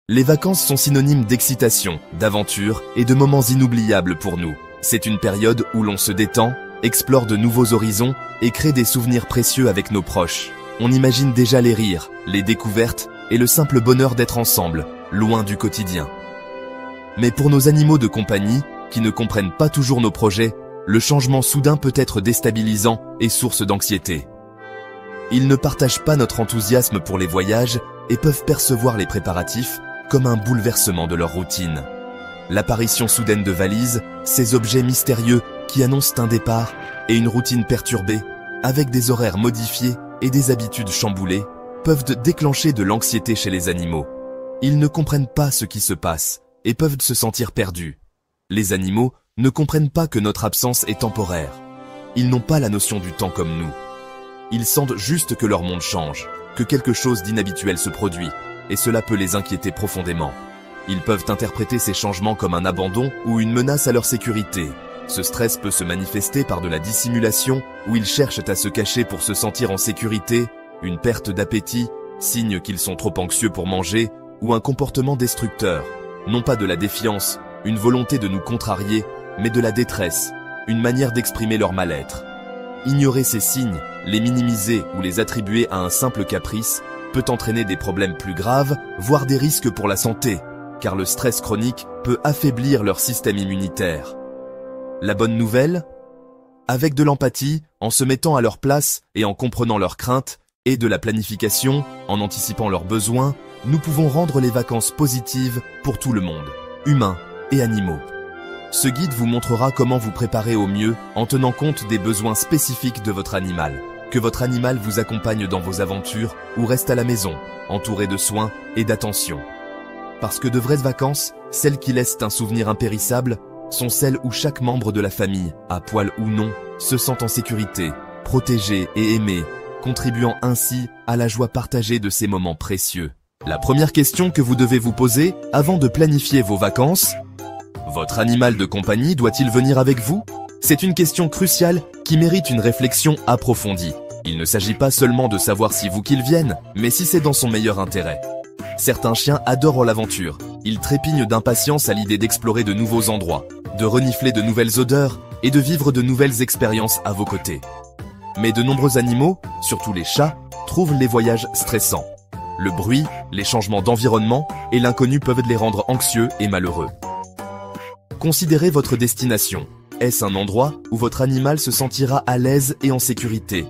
Les vacances sont synonymes d'excitation, d'aventure et de moments inoubliables pour nous. C'est une période où l'on se détend, explore de nouveaux horizons et crée des souvenirs précieux avec nos proches. On imagine déjà les rires, les découvertes et le simple bonheur d'être ensemble, loin du quotidien. Mais pour nos animaux de compagnie, qui ne comprennent pas toujours nos projets, le changement soudain peut être déstabilisant et source d'anxiété. Ils ne partagent pas notre enthousiasme pour les voyages et peuvent percevoir les préparatifs comme un bouleversement de leur routine. L'apparition soudaine de valises, ces objets mystérieux qui annoncent un départ et une routine perturbée, avec des horaires modifiés et des habitudes chamboulées, peuvent déclencher de l'anxiété chez les animaux. Ils ne comprennent pas ce qui se passe et peuvent se sentir perdus. Les animaux ne comprennent pas que notre absence est temporaire. Ils n'ont pas la notion du temps comme nous. Ils sentent juste que leur monde change, que quelque chose d'inhabituel se produit, et cela peut les inquiéter profondément. Ils peuvent interpréter ces changements comme un abandon ou une menace à leur sécurité. Ce stress peut se manifester par de la dissimulation, où ils cherchent à se cacher pour se sentir en sécurité, une perte d'appétit, signe qu'ils sont trop anxieux pour manger, ou un comportement destructeur. Non pas de la défiance, une volonté de nous contrarier, mais de la détresse, une manière d'exprimer leur mal-être. Ignorer ces signes, les minimiser ou les attribuer à un simple caprice peut entraîner des problèmes plus graves, voire des risques pour la santé, car le stress chronique peut affaiblir leur système immunitaire. La bonne nouvelle ? Avec de l'empathie, en se mettant à leur place et en comprenant leurs craintes, et de la planification, en anticipant leurs besoins, nous pouvons rendre les vacances positives pour tout le monde, humains et animaux. Ce guide vous montrera comment vous préparer au mieux en tenant compte des besoins spécifiques de votre animal. Que votre animal vous accompagne dans vos aventures ou reste à la maison, entouré de soins et d'attention. Parce que de vraies vacances, celles qui laissent un souvenir impérissable, sont celles où chaque membre de la famille, à poil ou non, se sent en sécurité, protégé et aimé, contribuant ainsi à la joie partagée de ces moments précieux. La première question que vous devez vous poser avant de planifier vos vacances: votre animal de compagnie doit-il venir avec vous? C'est une question cruciale qui mérite une réflexion approfondie. Il ne s'agit pas seulement de savoir si vous qu'il vienne, mais si c'est dans son meilleur intérêt. Certains chiens adorent l'aventure. Ils trépignent d'impatience à l'idée d'explorer de nouveaux endroits, de renifler de nouvelles odeurs et de vivre de nouvelles expériences à vos côtés. Mais de nombreux animaux, surtout les chats, trouvent les voyages stressants. Le bruit, les changements d'environnement et l'inconnu peuvent les rendre anxieux et malheureux. Considérez votre destination. Est-ce un endroit où votre animal se sentira à l'aise et en sécurité?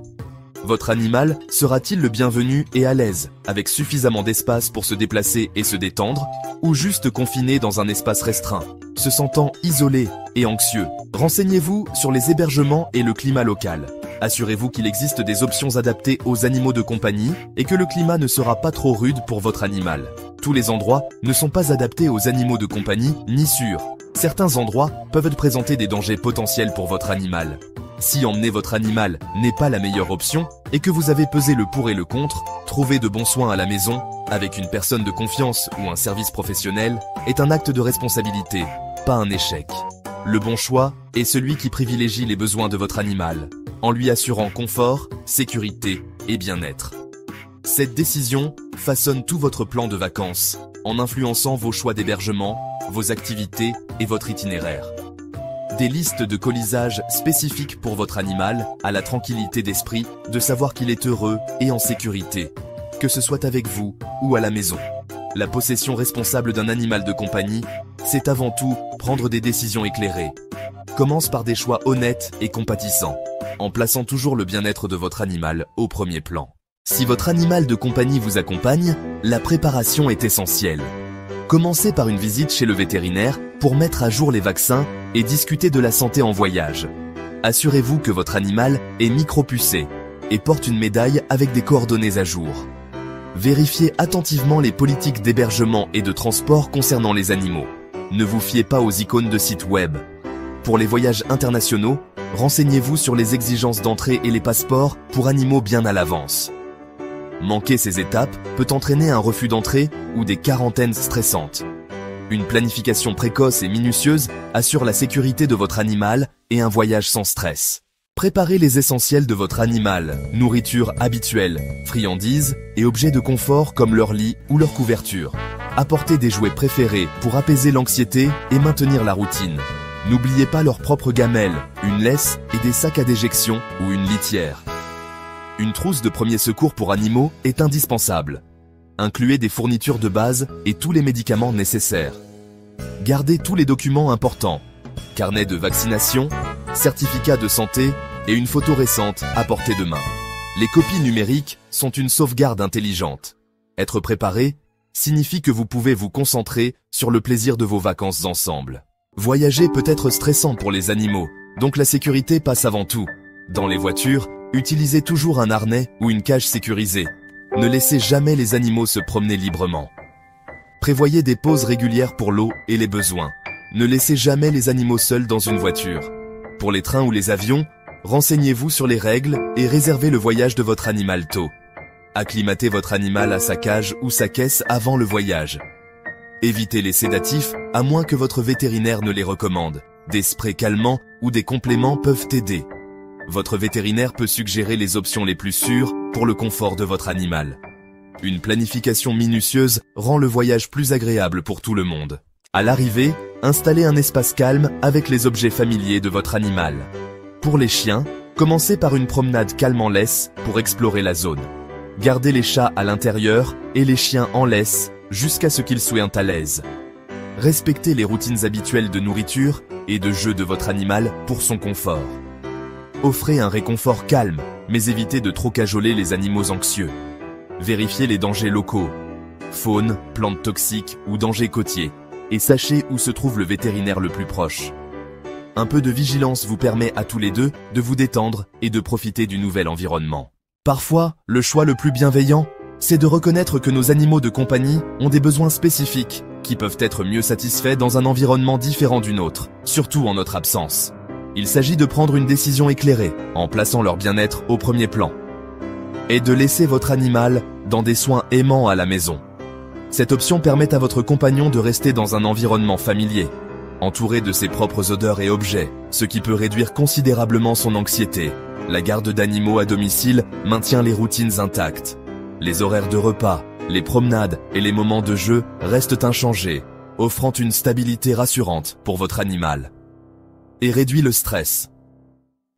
Votre animal sera-t-il le bienvenu et à l'aise, avec suffisamment d'espace pour se déplacer et se détendre, ou juste confiné dans un espace restreint, se sentant isolé et anxieux? Renseignez-vous sur les hébergements et le climat local. Assurez-vous qu'il existe des options adaptées aux animaux de compagnie et que le climat ne sera pas trop rude pour votre animal. Tous les endroits ne sont pas adaptés aux animaux de compagnie ni sûrs. Certains endroits peuvent présenter des dangers potentiels pour votre animal. Si emmener votre animal n'est pas la meilleure option et que vous avez pesé le pour et le contre, trouver de bons soins à la maison, avec une personne de confiance ou un service professionnel, est un acte de responsabilité, pas un échec. Le bon choix est celui qui privilégie les besoins de votre animal, en lui assurant confort, sécurité et bien-être. Cette décision façonne tout votre plan de vacances, en influençant vos choix d'hébergement, vos activités et votre itinéraire. Des listes de colisage spécifiques pour votre animal a la tranquillité d'esprit de savoir qu'il est heureux et en sécurité, que ce soit avec vous ou à la maison. La possession responsable d'un animal de compagnie, c'est avant tout prendre des décisions éclairées. Commence par des choix honnêtes et compatissants, en plaçant toujours le bien-être de votre animal au premier plan. Si votre animal de compagnie vous accompagne, la préparation est essentielle. Commencez par une visite chez le vétérinaire pour mettre à jour les vaccins et discuter de la santé en voyage. Assurez-vous que votre animal est micropucé et porte une médaille avec des coordonnées à jour. Vérifiez attentivement les politiques d'hébergement et de transport concernant les animaux. Ne vous fiez pas aux icônes de sites web. Pour les voyages internationaux, renseignez-vous sur les exigences d'entrée et les passeports pour animaux bien à l'avance. Manquer ces étapes peut entraîner un refus d'entrée ou des quarantaines stressantes. Une planification précoce et minutieuse assure la sécurité de votre animal et un voyage sans stress. Préparez les essentiels de votre animal, nourriture habituelle, friandises et objets de confort comme leur lit ou leur couverture. Apportez des jouets préférés pour apaiser l'anxiété et maintenir la routine. N'oubliez pas leur propre gamelle, une laisse et des sacs à déjection ou une litière. Une trousse de premiers secours pour animaux est indispensable. Incluez des fournitures de base et tous les médicaments nécessaires. Gardez tous les documents importants, carnet de vaccination, certificat de santé et une photo récente à portée de main. Les copies numériques sont une sauvegarde intelligente. Être préparé signifie que vous pouvez vous concentrer sur le plaisir de vos vacances ensemble. Voyager peut être stressant pour les animaux, donc la sécurité passe avant tout. Dans les voitures, utilisez toujours un harnais ou une cage sécurisée. Ne laissez jamais les animaux se promener librement. Prévoyez des pauses régulières pour l'eau et les besoins. Ne laissez jamais les animaux seuls dans une voiture. Pour les trains ou les avions, renseignez-vous sur les règles et réservez le voyage de votre animal tôt. Acclimatez votre animal à sa cage ou sa caisse avant le voyage. Évitez les sédatifs, à moins que votre vétérinaire ne les recommande. Des sprays calmants ou des compléments peuvent aider. Votre vétérinaire peut suggérer les options les plus sûres pour le confort de votre animal. Une planification minutieuse rend le voyage plus agréable pour tout le monde. À l'arrivée, installez un espace calme avec les objets familiers de votre animal. Pour les chiens, commencez par une promenade calme en laisse pour explorer la zone. Gardez les chats à l'intérieur et les chiens en laisse jusqu'à ce qu'ils soient à l'aise. Respectez les routines habituelles de nourriture et de jeu de votre animal pour son confort. Offrez un réconfort calme, mais évitez de trop cajoler les animaux anxieux. Vérifiez les dangers locaux, faune, plantes toxiques ou dangers côtiers, et sachez où se trouve le vétérinaire le plus proche. Un peu de vigilance vous permet à tous les deux de vous détendre et de profiter du nouvel environnement. Parfois, le choix le plus bienveillant, c'est de reconnaître que nos animaux de compagnie ont des besoins spécifiques qui peuvent être mieux satisfaits dans un environnement différent du nôtre, surtout en notre absence. Il s'agit de prendre une décision éclairée en plaçant leur bien-être au premier plan et de laisser votre animal dans des soins aimants à la maison. Cette option permet à votre compagnon de rester dans un environnement familier, entouré de ses propres odeurs et objets, ce qui peut réduire considérablement son anxiété. La garde d'animaux à domicile maintient les routines intactes. Les horaires de repas, les promenades et les moments de jeu restent inchangés, offrant une stabilité rassurante pour votre animal. Et réduit le stress.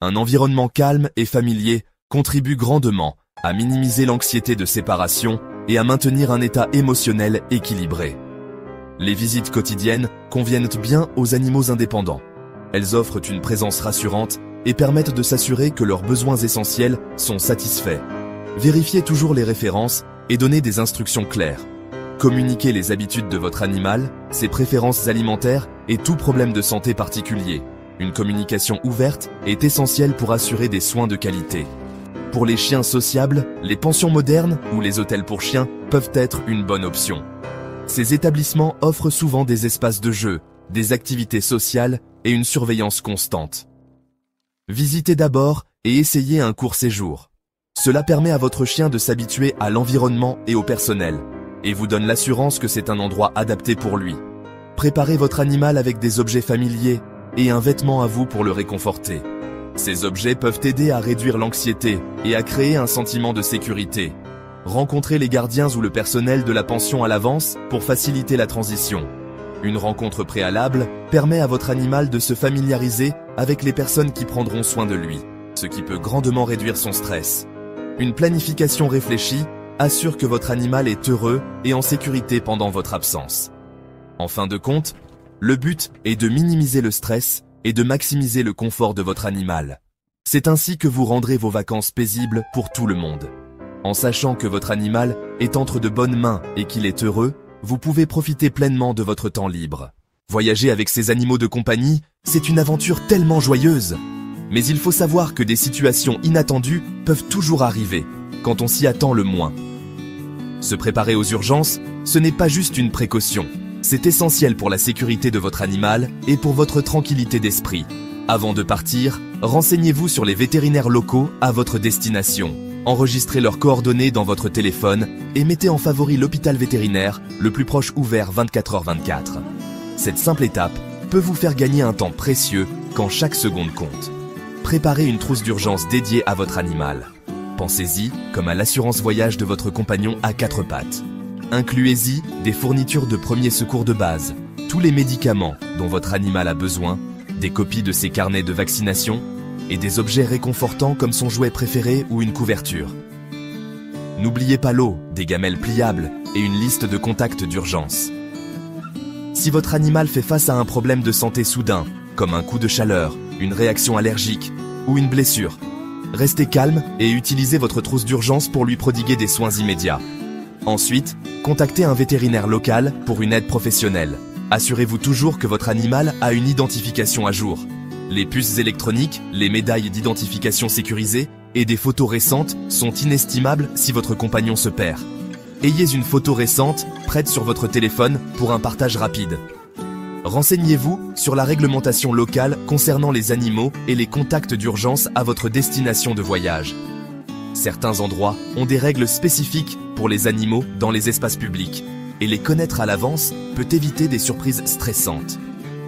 Un environnement calme et familier contribue grandement à minimiser l'anxiété de séparation et à maintenir un état émotionnel équilibré. Les visites quotidiennes conviennent bien aux animaux indépendants. Elles offrent une présence rassurante et permettent de s'assurer que leurs besoins essentiels sont satisfaits. Vérifiez toujours les références et donnez des instructions claires. Communiquez les habitudes de votre animal, ses préférences alimentaires et tout problème de santé particulier. Une communication ouverte est essentielle pour assurer des soins de qualité. Pour les chiens sociables, les pensions modernes ou les hôtels pour chiens peuvent être une bonne option. Ces établissements offrent souvent des espaces de jeu, des activités sociales et une surveillance constante. Visitez d'abord et essayez un court séjour. Cela permet à votre chien de s'habituer à l'environnement et au personnel, et vous donne l'assurance que c'est un endroit adapté pour lui. Préparez votre animal avec des objets familiers et un vêtement à vous pour le réconforter. Ces objets peuvent aider à réduire l'anxiété et à créer un sentiment de sécurité. Rencontrez les gardiens ou le personnel de la pension à l'avance pour faciliter la transition. Une rencontre préalable permet à votre animal de se familiariser avec les personnes qui prendront soin de lui, ce qui peut grandement réduire son stress. Une planification réfléchie assure que votre animal est heureux et en sécurité pendant votre absence. En fin de compte, le but est de minimiser le stress et de maximiser le confort de votre animal. C'est ainsi que vous rendrez vos vacances paisibles pour tout le monde. En sachant que votre animal est entre de bonnes mains et qu'il est heureux, vous pouvez profiter pleinement de votre temps libre. Voyager avec ces animaux de compagnie, c'est une aventure tellement joyeuse. Mais il faut savoir que des situations inattendues peuvent toujours arriver, quand on s'y attend le moins. Se préparer aux urgences, ce n'est pas juste une précaution. C'est essentiel pour la sécurité de votre animal et pour votre tranquillité d'esprit. Avant de partir, renseignez-vous sur les vétérinaires locaux à votre destination. Enregistrez leurs coordonnées dans votre téléphone et mettez en favori l'hôpital vétérinaire le plus proche ouvert 24h24. Cette simple étape peut vous faire gagner un temps précieux quand chaque seconde compte. Préparez une trousse d'urgence dédiée à votre animal. Pensez-y comme à l'assurance voyage de votre compagnon à 4 pattes. Incluez-y des fournitures de premiers secours de base, tous les médicaments dont votre animal a besoin, des copies de ses carnets de vaccination et des objets réconfortants comme son jouet préféré ou une couverture. N'oubliez pas l'eau, des gamelles pliables et une liste de contacts d'urgence. Si votre animal fait face à un problème de santé soudain, comme un coup de chaleur, une réaction allergique ou une blessure, restez calme et utilisez votre trousse d'urgence pour lui prodiguer des soins immédiats. Ensuite, contactez un vétérinaire local pour une aide professionnelle. Assurez-vous toujours que votre animal a une identification à jour. Les puces électroniques, les médailles d'identification sécurisées et des photos récentes sont inestimables si votre compagnon se perd. Ayez une photo récente prête sur votre téléphone pour un partage rapide. Renseignez-vous sur la réglementation locale concernant les animaux et les contacts d'urgence à votre destination de voyage. Certains endroits ont des règles spécifiques pour les animaux dans les espaces publics, et les connaître à l'avance peut éviter des surprises stressantes.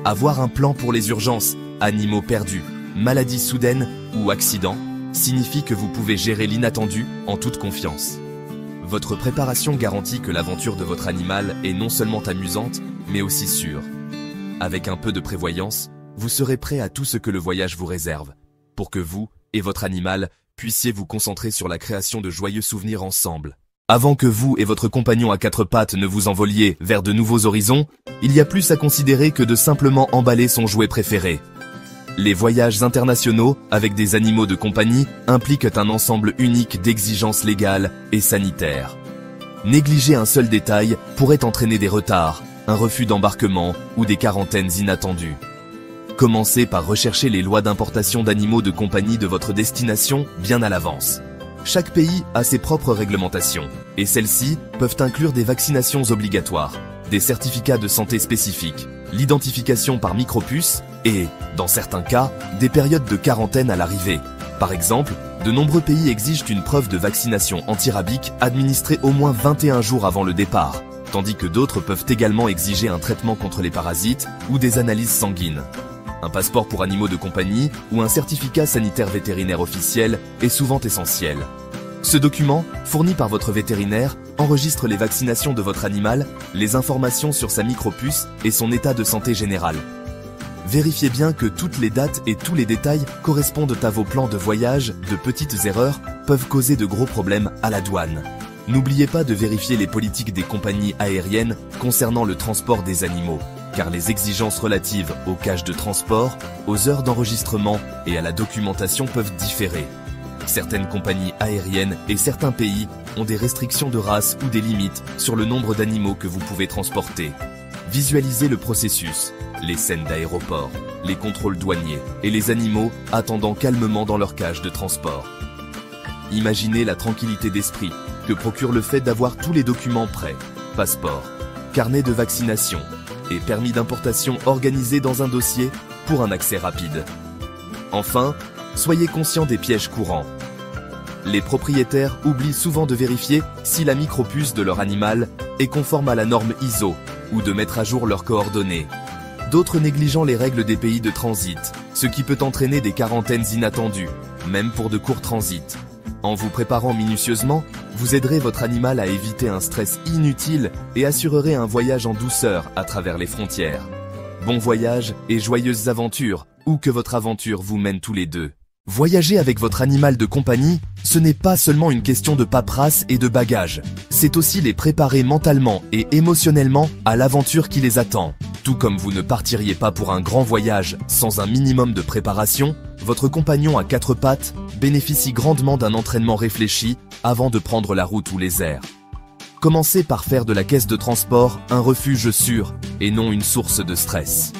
Avoir un plan pour les urgences, animaux perdus, maladies soudaines ou accidents, signifie que vous pouvez gérer l'inattendu en toute confiance. Votre préparation garantit que l'aventure de votre animal est non seulement amusante, mais aussi sûre. Avec un peu de prévoyance, vous serez prêt à tout ce que le voyage vous réserve, pour que vous et votre animal puissiez vous concentrer sur la création de joyeux souvenirs ensemble. Avant que vous et votre compagnon à quatre pattes ne vous envoliez vers de nouveaux horizons, il y a plus à considérer que de simplement emballer son jouet préféré. Les voyages internationaux avec des animaux de compagnie impliquent un ensemble unique d'exigences légales et sanitaires. Négliger un seul détail pourrait entraîner des retards, un refus d'embarquement ou des quarantaines inattendues. Commencez par rechercher les lois d'importation d'animaux de compagnie de votre destination bien à l'avance. Chaque pays a ses propres réglementations, et celles-ci peuvent inclure des vaccinations obligatoires, des certificats de santé spécifiques, l'identification par micropuce et, dans certains cas, des périodes de quarantaine à l'arrivée. Par exemple, de nombreux pays exigent une preuve de vaccination antirabique administrée au moins 21 jours avant le départ, tandis que d'autres peuvent également exiger un traitement contre les parasites ou des analyses sanguines. Un passeport pour animaux de compagnie ou un certificat sanitaire vétérinaire officiel est souvent essentiel. Ce document, fourni par votre vétérinaire, enregistre les vaccinations de votre animal, les informations sur sa micropuce et son état de santé général. Vérifiez bien que toutes les dates et tous les détails correspondent à vos plans de voyage. De petites erreurs peuvent causer de gros problèmes à la douane. N'oubliez pas de vérifier les politiques des compagnies aériennes concernant le transport des animaux, car les exigences relatives aux cages de transport, aux heures d'enregistrement et à la documentation peuvent différer. Certaines compagnies aériennes et certains pays ont des restrictions de race ou des limites sur le nombre d'animaux que vous pouvez transporter. Visualisez le processus, les scènes d'aéroport, les contrôles douaniers et les animaux attendant calmement dans leur cage de transport. Imaginez la tranquillité d'esprit que procure le fait d'avoir tous les documents prêts, passeport, carnet de vaccination et permis d'importation organisés dans un dossier pour un accès rapide. Enfin, soyez conscient des pièges courants. Les propriétaires oublient souvent de vérifier si la micropuce de leur animal est conforme à la norme ISO ou de mettre à jour leurs coordonnées. D'autres négligeant les règles des pays de transit, ce qui peut entraîner des quarantaines inattendues, même pour de courts transits. En vous préparant minutieusement, vous aiderez votre animal à éviter un stress inutile et assurerez un voyage en douceur à travers les frontières. Bon voyage et joyeuses aventures, où que votre aventure vous mène tous les deux. Voyager avec votre animal de compagnie, ce n'est pas seulement une question de paperasse et de bagages. C'est aussi les préparer mentalement et émotionnellement à l'aventure qui les attend. Tout comme vous ne partiriez pas pour un grand voyage sans un minimum de préparation, votre compagnon à quatre pattes bénéficie grandement d'un entraînement réfléchi avant de prendre la route ou les airs. Commencez par faire de la caisse de transport un refuge sûr et non une source de stress.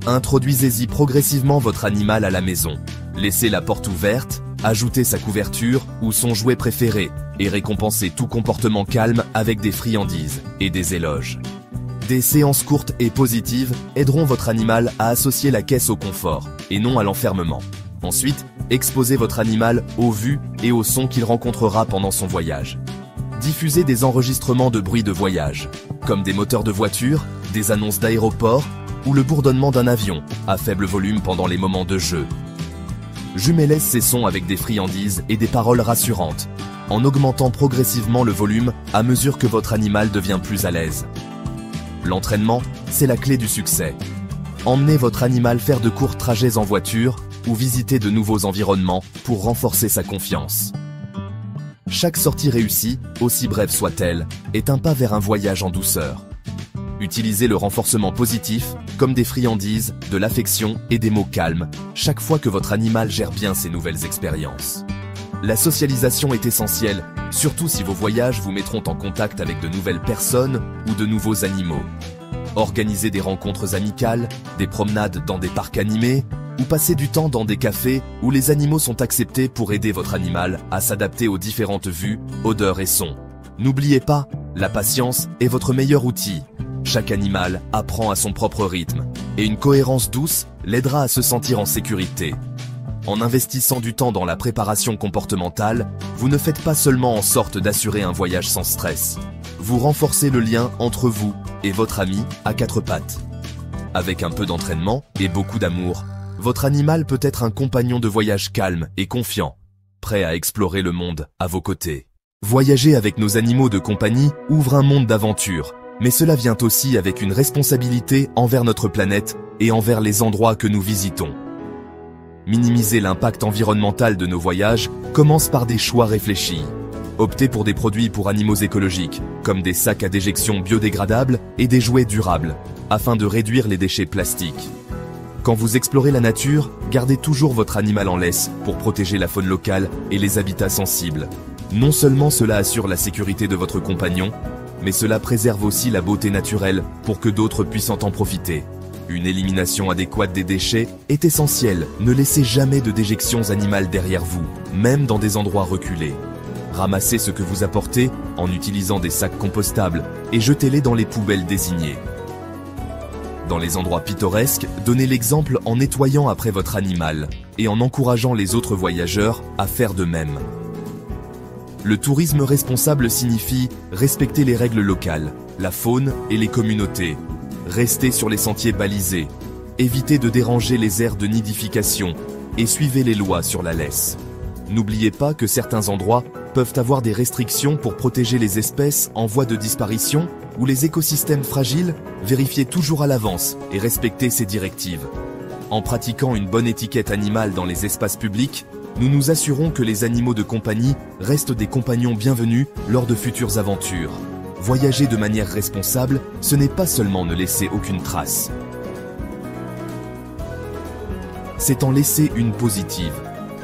Introduisez-y progressivement votre animal à la maison. Laissez la porte ouverte, ajoutez sa couverture ou son jouet préféré et récompensez tout comportement calme avec des friandises et des éloges. Des séances courtes et positives aideront votre animal à associer la caisse au confort et non à l'enfermement. Ensuite, exposez votre animal aux vues et aux sons qu'il rencontrera pendant son voyage. Diffusez des enregistrements de bruits de voyage, comme des moteurs de voiture, des annonces d'aéroport ou le bourdonnement d'un avion à faible volume pendant les moments de jeu. Jumelez ces sons avec des friandises et des paroles rassurantes. en augmentant progressivement le volume à mesure que votre animal devient plus à l'aise. L'entraînement, c'est la clé du succès. Emmenez votre animal faire de courts trajets en voiture ou visiter de nouveaux environnements pour renforcer sa confiance. Chaque sortie réussie, aussi brève soit-elle, est un pas vers un voyage en douceur. Utilisez le renforcement positif comme des friandises, de l'affection et des mots calmes chaque fois que votre animal gère bien ses nouvelles expériences. La socialisation est essentielle, surtout si vos voyages vous mettront en contact avec de nouvelles personnes ou de nouveaux animaux. Organisez des rencontres amicales, des promenades dans des parcs animés, ou passez du temps dans des cafés où les animaux sont acceptés pour aider votre animal à s'adapter aux différentes vues, odeurs et sons. N'oubliez pas, la patience est votre meilleur outil. Chaque animal apprend à son propre rythme, et une cohérence douce l'aidera à se sentir en sécurité. En investissant du temps dans la préparation comportementale, vous ne faites pas seulement en sorte d'assurer un voyage sans stress. Vous renforcez le lien entre vous et votre ami à quatre pattes. Avec un peu d'entraînement et beaucoup d'amour, votre animal peut être un compagnon de voyage calme et confiant, prêt à explorer le monde à vos côtés. Voyager avec nos animaux de compagnie ouvre un monde d'aventure, mais cela vient aussi avec une responsabilité envers notre planète et envers les endroits que nous visitons. Minimiser l'impact environnemental de nos voyages commence par des choix réfléchis. Optez pour des produits pour animaux écologiques, comme des sacs à déjection biodégradables et des jouets durables, afin de réduire les déchets plastiques. Quand vous explorez la nature, gardez toujours votre animal en laisse pour protéger la faune locale et les habitats sensibles. Non seulement cela assure la sécurité de votre compagnon, mais cela préserve aussi la beauté naturelle pour que d'autres puissent en profiter. Une élimination adéquate des déchets est essentielle. Ne laissez jamais de déjections animales derrière vous, même dans des endroits reculés. Ramassez ce que vous apportez en utilisant des sacs compostables et jetez-les dans les poubelles désignées. Dans les endroits pittoresques, donnez l'exemple en nettoyant après votre animal et en encourageant les autres voyageurs à faire de même. Le tourisme responsable signifie respecter les règles locales, la faune et les communautés. Restez sur les sentiers balisés, évitez de déranger les aires de nidification et suivez les lois sur la laisse. N'oubliez pas que certains endroits peuvent avoir des restrictions pour protéger les espèces en voie de disparition ou les écosystèmes fragiles. Vérifiez toujours à l'avance et respectez ces directives. En pratiquant une bonne étiquette animale dans les espaces publics, nous nous assurons que les animaux de compagnie restent des compagnons bienvenus lors de futures aventures. Voyager de manière responsable, ce n'est pas seulement ne laisser aucune trace. C'est en laisser une positive.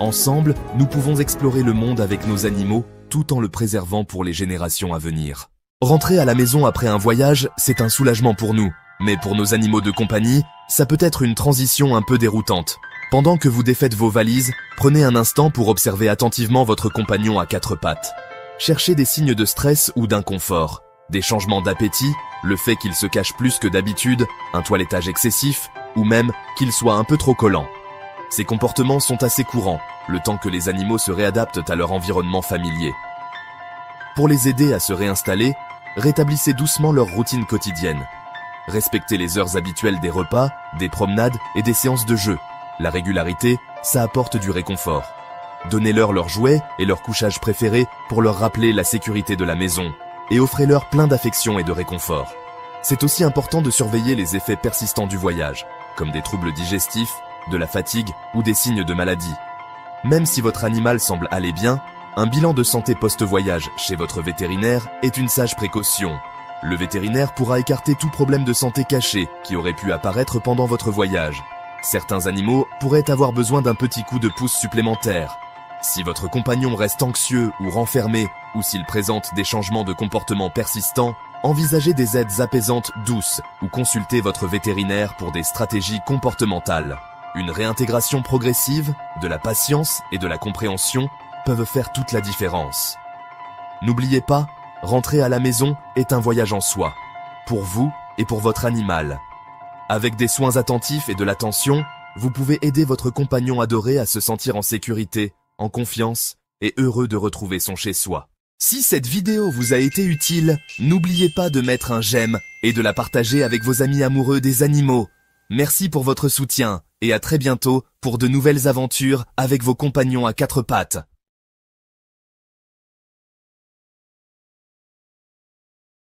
Ensemble, nous pouvons explorer le monde avec nos animaux tout en le préservant pour les générations à venir. Rentrer à la maison après un voyage, c'est un soulagement pour nous. Mais pour nos animaux de compagnie, ça peut être une transition un peu déroutante. Pendant que vous défaites vos valises, prenez un instant pour observer attentivement votre compagnon à quatre pattes. Cherchez des signes de stress ou d'inconfort, des changements d'appétit, le fait qu'il se cache plus que d'habitude, un toilettage excessif, ou même qu'il soit un peu trop collant. Ces comportements sont assez courants, le temps que les animaux se réadaptent à leur environnement familier. Pour les aider à se réinstaller, rétablissez doucement leur routine quotidienne. Respectez les heures habituelles des repas, des promenades et des séances de jeu. La régularité, ça apporte du réconfort. Donnez-leur leurs jouets et leur couchage préféré pour leur rappeler la sécurité de la maison et offrez-leur plein d'affection et de réconfort. C'est aussi important de surveiller les effets persistants du voyage, comme des troubles digestifs, de la fatigue ou des signes de maladie. Même si votre animal semble aller bien, un bilan de santé post-voyage chez votre vétérinaire est une sage précaution. Le vétérinaire pourra écarter tout problème de santé caché qui aurait pu apparaître pendant votre voyage. Certains animaux pourraient avoir besoin d'un petit coup de pouce supplémentaire. Si votre compagnon reste anxieux ou renfermé, ou s'il présente des changements de comportement persistants, envisagez des aides apaisantes douces ou consultez votre vétérinaire pour des stratégies comportementales. Une réintégration progressive, de la patience et de la compréhension peuvent faire toute la différence. N'oubliez pas, rentrer à la maison est un voyage en soi, pour vous et pour votre animal. Avec des soins attentifs et de l'attention, vous pouvez aider votre compagnon adoré à se sentir en sécurité, en confiance et heureux de retrouver son chez-soi. Si cette vidéo vous a été utile, n'oubliez pas de mettre un j'aime et de la partager avec vos amis amoureux des animaux. Merci pour votre soutien et à très bientôt pour de nouvelles aventures avec vos compagnons à quatre pattes.